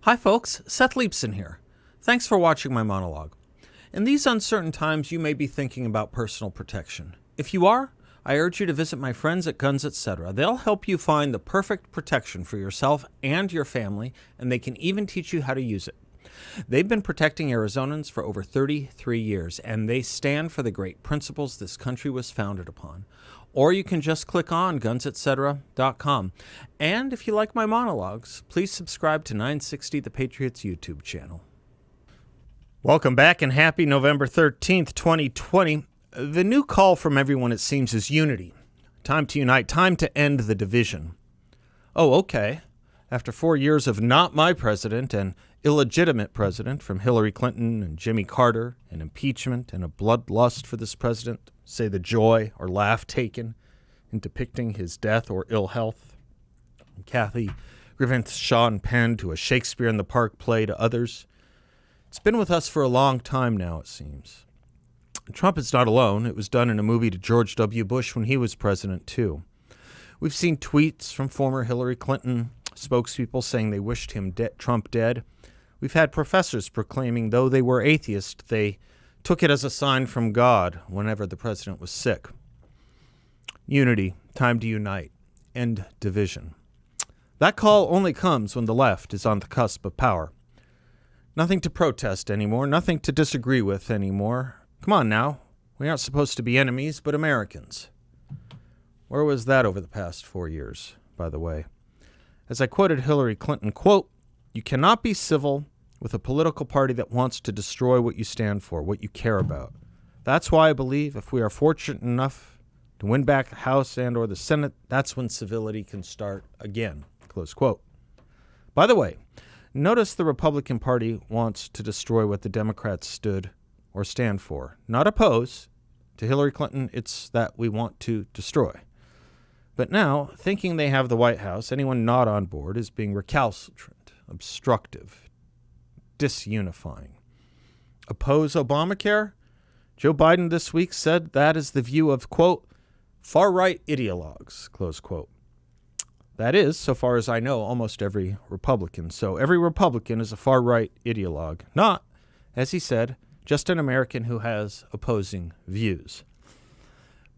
Hi folks, Seth Leapson here. Thanks for watching my monologue. In these uncertain times, you may be thinking about personal protection. If you are, I urge you to visit my friends at Guns Etc. They'll help you find the perfect protection for yourself and your family, and they can even teach you how to use it. They've been protecting Arizonans for over 33 years, and they stand for the great principles this country was founded upon. Or you can just click on gunsetcetera.com. And if you like my monologues, please subscribe to 960 The Patriots YouTube channel. Welcome back and happy November 13th, 2020. The new call from everyone, it seems, is unity. Time to unite, time to end the division. Oh, okay. After 4 years of not my president and illegitimate president from Hillary Clinton and Jimmy Carter and impeachment and a bloodlust for this president, say the joy or laugh taken in depicting his death or ill health, from Kathy Griffith Shaw Penn to a Shakespeare in the Park play to others. It's been with us for a long time now, it seems. Trump is not alone. It was done in a movie to George W. Bush when he was president, too. We've seen tweets from former Hillary Clinton spokespeople saying they wished him Trump dead. We've had professors proclaiming, though they were atheists, they took it as a sign from God whenever the president was sick. Unity, time to unite, end division. That call only comes when the left is on the cusp of power. Nothing to protest anymore, nothing to disagree with anymore. Come on now, we aren't supposed to be enemies, but Americans. Where was that over the past 4 years, by the way? As I quoted Hillary Clinton, quote, "You cannot be civil with a political party that wants to destroy what you stand for, what you care about. That's why I believe if we are fortunate enough to win back the House and or the Senate, that's when civility can start again," close quote. By the way, notice the Republican Party wants to destroy what the Democrats stood or stand for. Not oppose. To Hillary Clinton, it's that we want to destroy. But now, thinking they have the White House, anyone not on board is being recalcitrant, obstructive, disunifying. Oppose Obamacare? Joe Biden this week said that is the view of, quote, far-right ideologues, close quote. That is, so far as I know, almost every Republican. So every Republican is a far-right ideologue, not, as he said, just an American who has opposing views.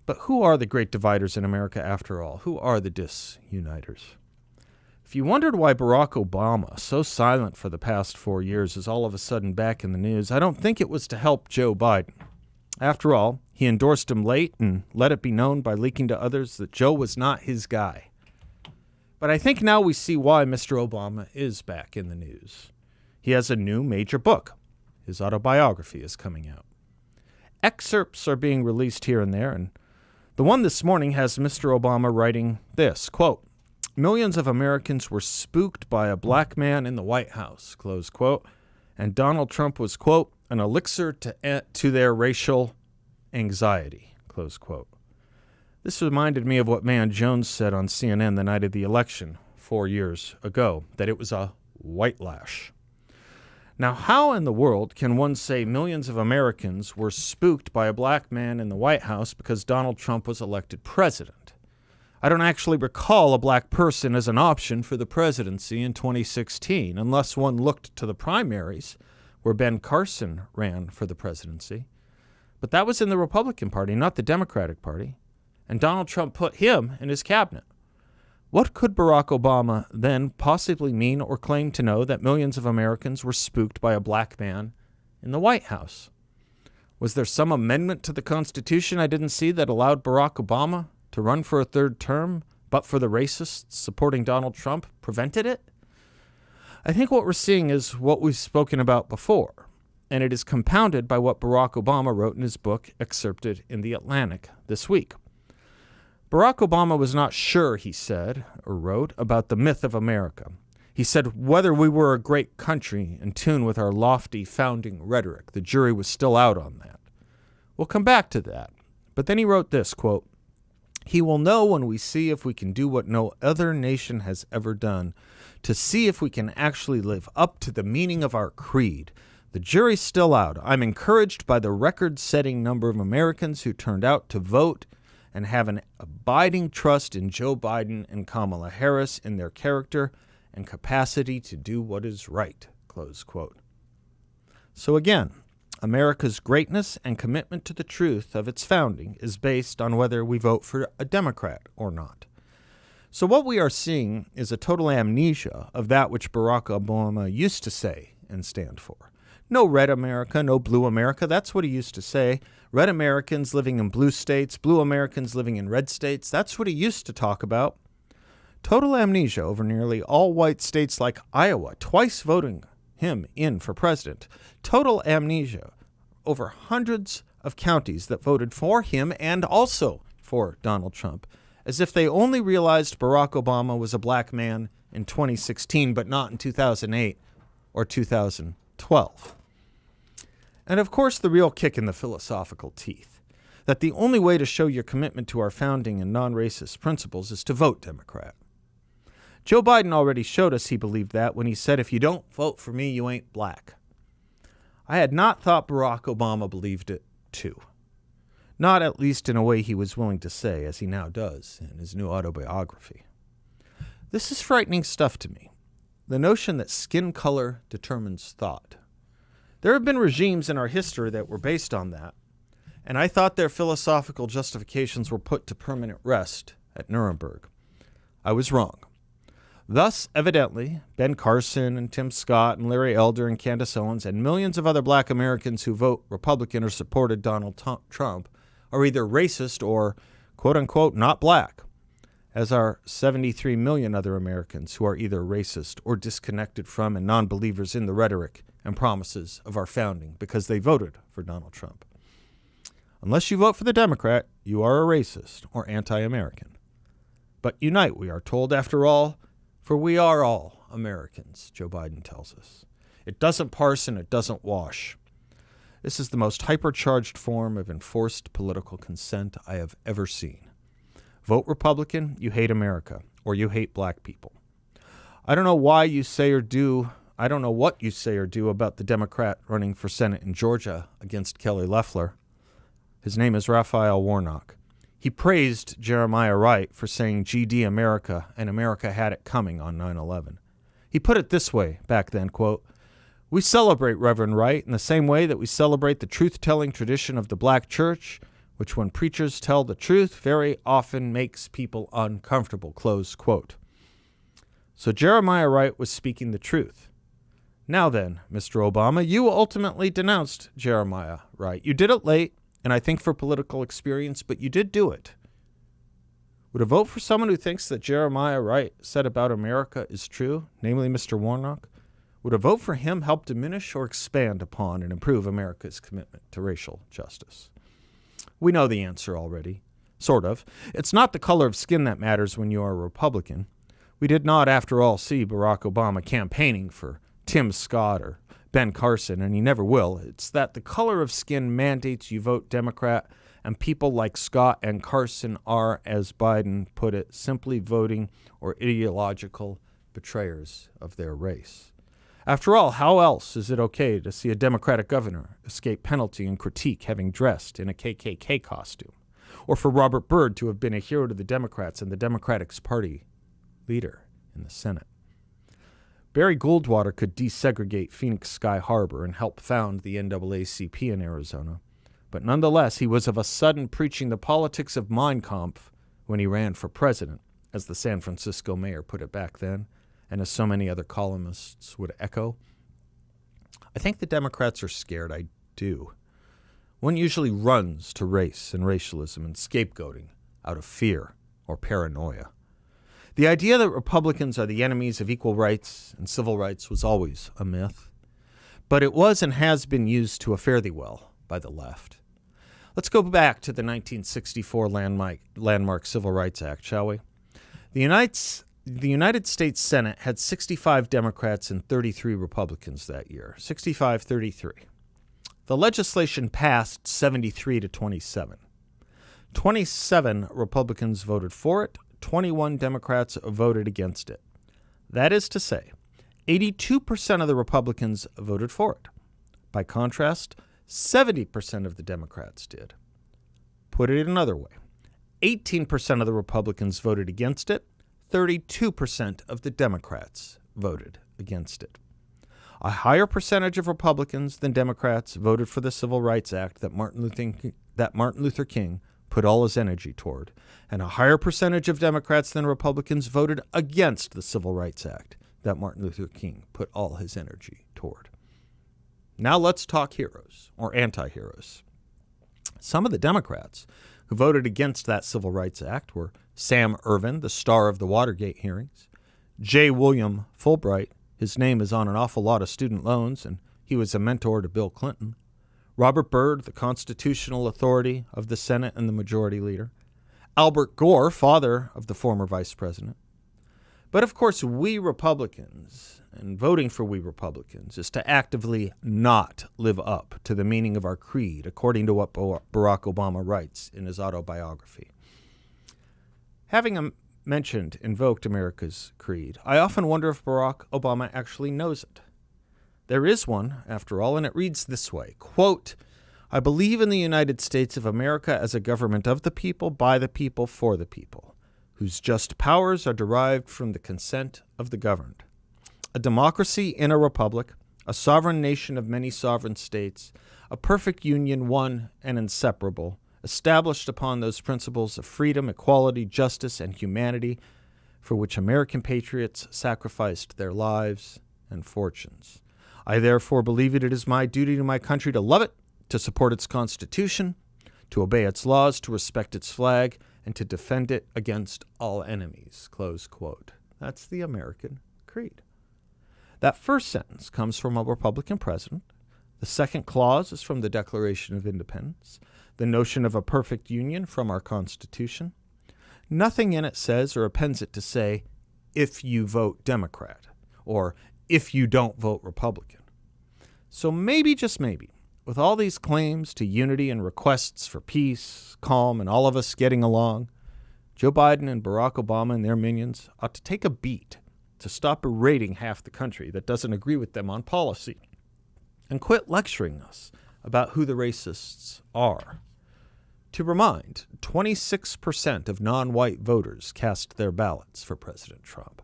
But who are the great dividers in America after all? Who are the disuniters? If you wondered why Barack Obama, so silent for the past 4 years, is all of a sudden back in the news, I don't think it was to help Joe Biden. After all, he endorsed him late and let it be known by leaking to others that Joe was not his guy. But I think now we see why Mr. Obama is back in the news. He has a new major book. His autobiography is coming out. Excerpts are being released here and there, and the one this morning has Mr. Obama writing this, quote, "Millions of Americans were spooked by a black man in the White House," close quote, and Donald Trump was, quote, "an elixir to their racial anxiety," close quote. This reminded me of what Van Jones said on CNN the night of the election 4 years ago, that it was a white lash. Now, how in the world can one say millions of Americans were spooked by a black man in the White House because Donald Trump was elected president? I don't actually recall a black person as an option for the presidency in 2016, unless one looked to the primaries where Ben Carson ran for the presidency. But that was in the Republican Party, not the Democratic Party. And Donald Trump put him in his cabinet. What could Barack Obama then possibly mean or claim to know that millions of Americans were spooked by a black man in the White House? Was there some amendment to the Constitution I didn't see that allowed Barack Obama to run for a third term, but for the racists supporting Donald Trump prevented it? I think what we're seeing is what we've spoken about before, and it is compounded by what Barack Obama wrote in his book, excerpted in The Atlantic this week. Barack Obama was not sure, he said, or wrote, about the myth of America. He said whether we were a great country in tune with our lofty founding rhetoric, the jury was still out on that. We'll come back to that. But then he wrote this, quote, "He will know when we see if we can do what no other nation has ever done, to see if we can actually live up to the meaning of our creed. The jury's still out. I'm encouraged by the record-setting number of Americans who turned out to vote and have an abiding trust in Joe Biden and Kamala Harris in their character and capacity to do what is right." Close quote. So again, America's greatness and commitment to the truth of its founding is based on whether we vote for a Democrat or not. So what we are seeing is a total amnesia of that which Barack Obama used to say and stand for. No red America, no blue America. That's what he used to say. Red Americans living in blue states, blue Americans living in red states. That's what he used to talk about. Total amnesia over nearly all white states like Iowa, twice voting him in for president. Total amnesia over hundreds of counties that voted for him and also for Donald Trump, as if they only realized Barack Obama was a black man in 2016, but not in 2008 or 2012. And of course, the real kick in the philosophical teeth, that the only way to show your commitment to our founding and non-racist principles is to vote Democrat. Joe Biden already showed us he believed that when he said, "If you don't vote for me, you ain't black." I had not thought Barack Obama believed it too. Not at least in a way he was willing to say, as he now does in his new autobiography. This is frightening stuff to me. The notion that skin color determines thought. There have been regimes in our history that were based on that, and I thought their philosophical justifications were put to permanent rest at Nuremberg. I was wrong. Thus, evidently, Ben Carson and Tim Scott and Larry Elder and Candace Owens and millions of other black Americans who vote Republican or supported Donald Trump are either racist or, quote-unquote, not black, as are 73 million other Americans who are either racist or disconnected from and non-believers in the rhetoric and promises of our founding because they voted for Donald Trump. Unless you vote for the Democrat, you are a racist or anti-American. But unite, we are told, after all, for we are all Americans, Joe Biden tells us. It doesn't parse and it doesn't wash. This is the most hypercharged form of enforced political consent I have ever seen. Vote Republican, you hate America, or you hate black people. I don't know what you say or do about the Democrat running for Senate in Georgia against Kelly Loeffler. His name is Raphael Warnock. He praised Jeremiah Wright for saying GD America and America had it coming on 9/11. He put it this way back then, quote, "We celebrate Reverend Wright in the same way that we celebrate the truth-telling tradition of the black church, which when preachers tell the truth very often makes people uncomfortable," close quote. So Jeremiah Wright was speaking the truth. Now then, Mr. Obama, you ultimately denounced Jeremiah Wright. You did it late, and I think for political experience, but you did do it. Would a vote for someone who thinks that Jeremiah Wright said about America is true, namely Mr. Warnock, would a vote for him help diminish or expand upon and improve America's commitment to racial justice? We know the answer already. Sort of. It's not the color of skin that matters when you are a Republican. We did not, after all, see Barack Obama campaigning for Tim Scott or Ben Carson, and he never will. It's that the color of skin mandates you vote Democrat, and people like Scott and Carson are, as Biden put it, simply voting or ideological betrayers of their race. After all, how else is it okay to see a Democratic governor escape penalty and critique having dressed in a KKK costume, or for Robert Byrd to have been a hero to the Democrats and the Democratic Party leader in the Senate? Barry Goldwater could desegregate Phoenix Sky Harbor and help found the NAACP in Arizona, but nonetheless he was of a sudden preaching the politics of Mein Kampf when he ran for president, as the San Francisco mayor put it back then, and as so many other columnists would echo. I think the Democrats are scared. I do. One usually runs to race and racialism and scapegoating out of fear or paranoia. The idea that Republicans are the enemies of equal rights and civil rights was always a myth, but it was and has been used to a fairly well by the left. Let's go back to the 1964 landmark Civil Rights Act, shall we? The United States Senate had 65 Democrats and 33 Republicans that year, 65-33. The legislation passed 73-27. 27 Republicans voted for it, 21 Democrats voted against it. That is to say, 82% of the Republicans voted for it. By contrast, 70% of the Democrats did. Put it another way, 18% of the Republicans voted against it, 32% of the Democrats voted against it. A higher percentage of Republicans than Democrats voted for the Civil Rights Act that Martin Luther King put all his energy toward, and a higher percentage of Democrats than Republicans voted against the Civil Rights Act that Martin Luther King put all his energy toward. Now let's talk heroes or anti-heroes. Some of the Democrats who voted against that Civil Rights Act were Sam Ervin, the star of the Watergate hearings, J. William Fulbright. His name is on an awful lot of student loans, and he was a mentor to Bill Clinton. Robert Byrd, the constitutional authority of the Senate and the majority leader. Albert Gore, father of the former vice president. But of course, we Republicans, and voting for we Republicans, is to actively not live up to the meaning of our creed, according to what Barack Obama writes in his autobiography. Having invoked America's creed, I often wonder if Barack Obama actually knows it. There is one, after all, and it reads this way, quote, "I believe in the United States of America as a government of the people, by the people, for the people, whose just powers are derived from the consent of the governed. A democracy in a republic, a sovereign nation of many sovereign states, a perfect union, one and inseparable, established upon those principles of freedom, equality, justice, and humanity for which American patriots sacrificed their lives and fortunes. I therefore believe it is my duty to my country to love it, to support its Constitution, to obey its laws, to respect its flag, and to defend it against all enemies." Close quote. That's the American creed. That first sentence comes from a Republican president. The second clause is from the Declaration of Independence. The notion of a perfect union from our Constitution. Nothing in it says or appends it to say, if you vote Democrat, or if you don't vote Republican. So maybe, just maybe, with all these claims to unity and requests for peace, calm, and all of us getting along, Joe Biden and Barack Obama and their minions ought to take a beat to stop berating half the country that doesn't agree with them on policy and quit lecturing us about who the racists are. To remind, 26% of non-white voters cast their ballots for President Trump,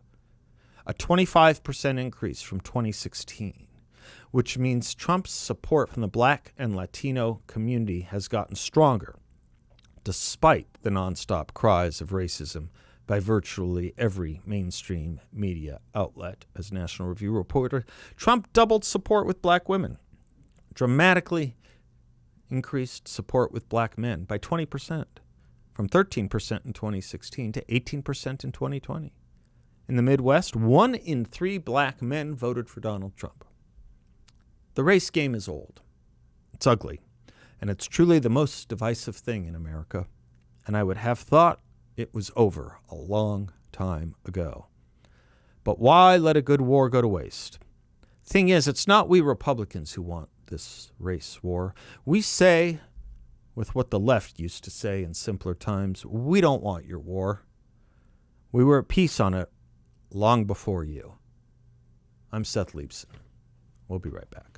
a 25% increase from 2016, which means Trump's support from the Black and Latino community has gotten stronger, despite the nonstop cries of racism by virtually every mainstream media outlet. As National Review reported, Trump doubled support with black women, dramatically increased support with black men by 20%, from 13% in 2016 to 18% in 2020. In the Midwest, 1 in 3 black men voted for Donald Trump. The race game is old. It's ugly, and it's truly the most divisive thing in America, and I would have thought it was over a long time ago. But why let a good war go to waste? Thing is, it's not we Republicans who want this race war. We say, with what the left used to say in simpler times, we don't want your war. We were at peace on it long before you. I'm Seth Leibson. We'll be right back.